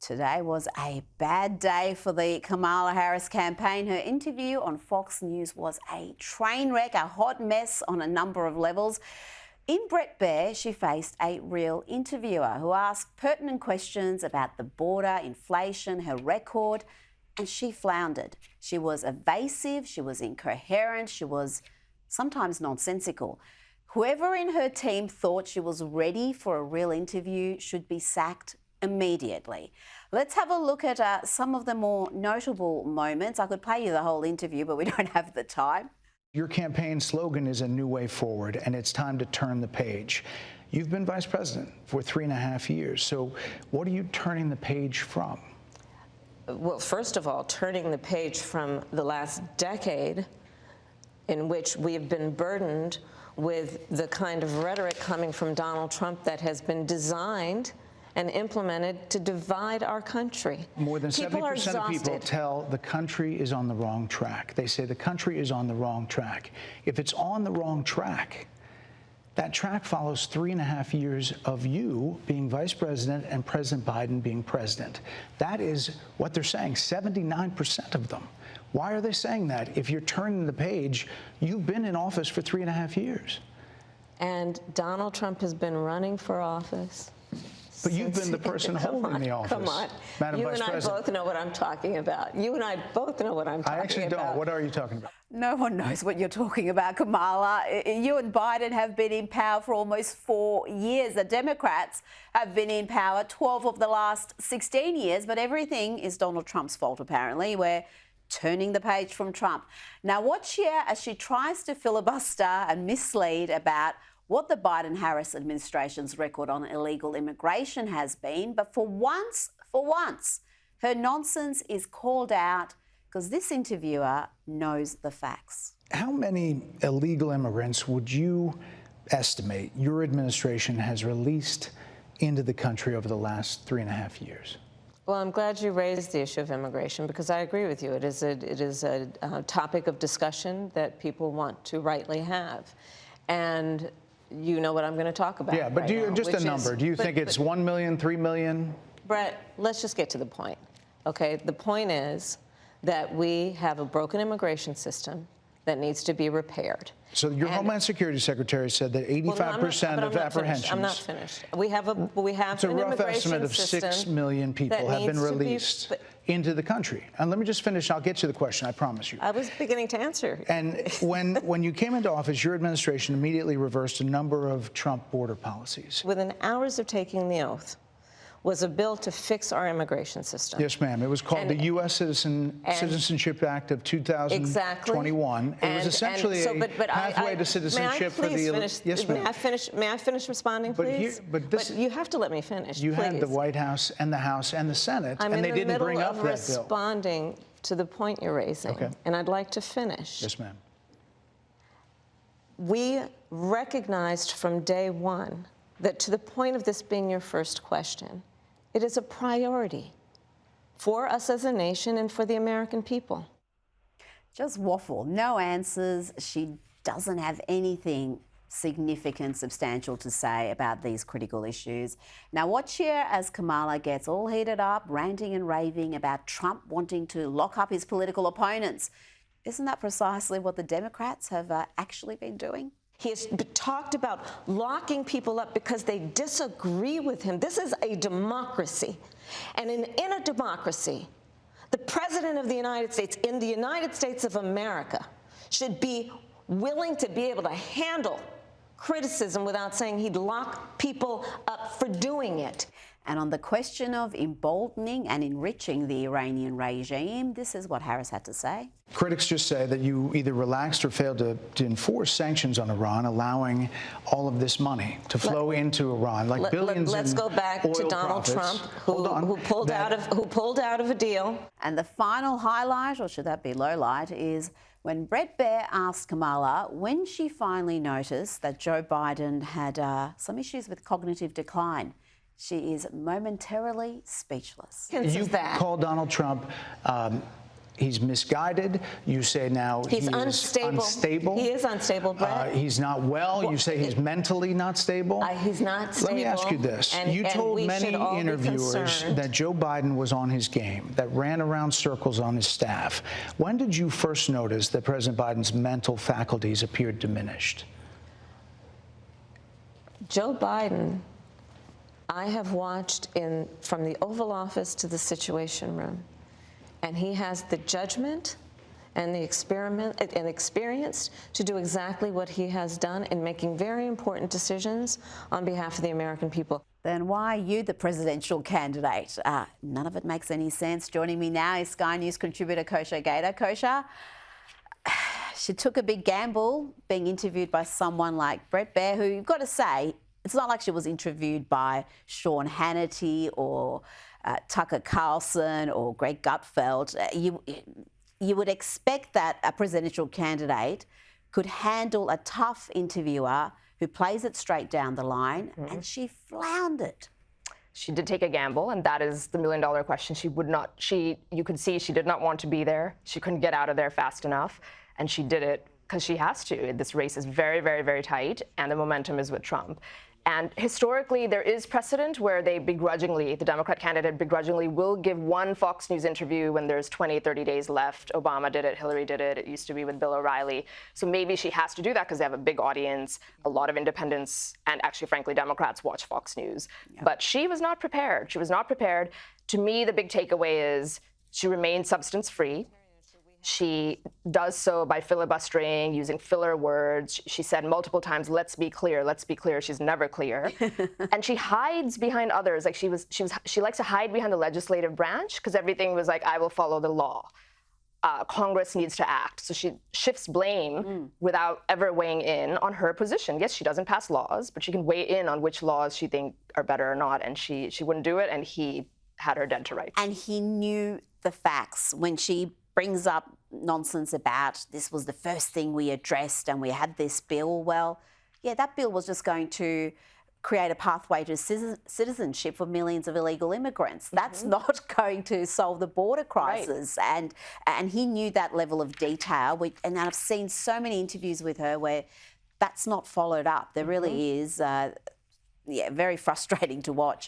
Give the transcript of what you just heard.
Today was a bad day for the Kamala Harris campaign. Her interview on Fox News was a train wreck, a hot mess on a number of levels. In Brett Baier, she faced a real interviewer who asked pertinent questions about the border, inflation, her record, and she floundered. She was evasive, she was incoherent, she was sometimes nonsensical. Whoever in her team thought she was ready for a real interview should be sacked immediately. Let's have a look at some of the more notable moments. I could play you the whole interview, but we don't have the time. Your campaign slogan is a new way forward, and it's time to turn the page. You've been vice president for 3.5 years, so what are you turning the page from? Well, first of all, turning the page from the last decade in which we have been burdened with the kind of rhetoric coming from Donald Trump that has been designed and implemented to divide our country. More than 70% of people tell the country is on the wrong track. They say the country is on the wrong track. If it's on the wrong track, that track follows 3.5 years of you being vice president and President Biden being president. That is what they're saying, 79% of them. Why are they saying that? If you're turning the page, you've been in office for 3.5 years. And Donald Trump has been running for office. But you've been the person holding the office. Come on. Madam You Vice and I President. both know what I'm talking about. You and I both know what I'm talking about. I actually don't. What are you talking about? No one knows what you're talking about, Kamala. You and Biden have been in power for almost 4 years. The Democrats have been in power 12 of the last 16 years, but everything is Donald Trump's fault, apparently. We're turning the page from Trump. Now watch here as she tries to filibuster and mislead about what the Biden-Harris administration's record on illegal immigration has been. But for once, her nonsense is called out because this interviewer knows the facts. How many illegal immigrants would you estimate your administration has released into the country over the last 3.5 years? Well, I'm glad you raised the issue of immigration because I agree with you. It is a topic of discussion that people want to rightly have. And you know what I'm going to talk about. Yeah, but right do you, now, just a number. Do you think it's 1 million, 3 million? Brett, let's just get to the point. Okay, the point is that we have a broken immigration system that needs to be repaired. So your Homeland Security Secretary said that 85% of apprehensions. I'm not finished. We have it's a an rough immigration estimate of 6 million people have been released into the country. And let me just finish. I'll get to the question. I promise you. I was beginning to answer. And when you came into office, your administration immediately reversed a number of Trump border policies. Within hours of taking the oath was a bill to fix our immigration system. Yes, ma'am. It was called the U.S. Citizenship Act of 2021. Exactly. It was essentially a pathway to citizenship for the elite. Yes, ma'am. May I finish responding, please? But you have to let me finish, You please. had the White House and the House and the Senate, and they didn't bring up that bill. I'm in the middle of responding to the point you're raising, and I'd like to finish. Yes, ma'am. We recognized from day one that to the point of this being your first question, it is a priority for us as a nation and for the American people. Just waffle, no answers. She doesn't have anything significant, substantial to say about these critical issues. Now watch here as Kamala gets all heated up, ranting and raving about Trump wanting to lock up his political opponents. Isn't that precisely what the Democrats have actually been doing? He has talked about locking people up because they disagree with him. This is a democracy. And in a democracy, the President of the United States, in the United States of America, should be willing to be able to handle criticism without saying he'd lock people up for doing it. And on the question of emboldening and enriching the Iranian regime, this is what Harris had to say. Critics just say that you either relaxed or failed to enforce sanctions on Iran, allowing all of this money to flow into Iran, like billions Let's go back to Donald Trump, who pulled out of a deal. And the final highlight, or should that be low light, is when Brett Baier asked Kamala when she finally noticed that Joe Biden had some issues with cognitive decline. She is momentarily speechless. You called Donald Trump he's misguided. You say now he's unstable. He is unstable, Brett. He's not well. You say he's mentally not stable. He's not stable. Let me ask you this. You told many interviewers that Joe Biden was on his game, that ran around circles on his staff. When did you first notice that President Biden's mental faculties appeared diminished? Joe Biden, I have watched from the Oval Office to the Situation Room, and he has the judgment and the experience to do exactly what he has done in making very important decisions on behalf of the American people. Then why are you the presidential candidate? None of it makes any sense. Joining me now is Sky News contributor Kosha Gator. Kosha, she took a big gamble being interviewed by someone like Brett Baier, who you've got to say, it's not like she was interviewed by Sean Hannity or Tucker Carlson or Greg Gutfeld. You would expect that a presidential candidate could handle a tough interviewer who plays it straight down the line, and she floundered. She did take a gamble, and that is the million-dollar question. You could see she did not want to be there. She couldn't get out of there fast enough, and she did it because she has to. This race is very, very, very tight, and the momentum is with Trump. And historically, there is precedent where the Democrat candidate begrudgingly will give one Fox News interview when there's 20, 30 days left. Obama did it, Hillary did it, it used to be with Bill O'Reilly. So maybe she has to do that because they have a big audience, a lot of independents, and actually, frankly, Democrats watch Fox News. Yeah. But she was not prepared. She was not prepared. To me, the big takeaway is she remained substance-free. She does so by filibustering, using filler words. She said multiple times, let's be clear, let's be clear. She's never clear. And she hides behind others. Like she likes to hide behind the legislative branch because everything was like, I will follow the law. Congress needs to act. So she shifts blame without ever weighing in on her position. Yes, she doesn't pass laws, but she can weigh in on which laws she thinks are better or not. And she wouldn't do it, and he had her dead to rights. And he knew the facts. When she brings up nonsense about this was the first thing we addressed and we had this bill, well, yeah, that bill was just going to create a pathway to citizenship for millions of illegal immigrants. That's not going to solve the border crisis. Right. And he knew that level of detail. And I've seen so many interviews with her where that's not followed up. There really is, very frustrating to watch.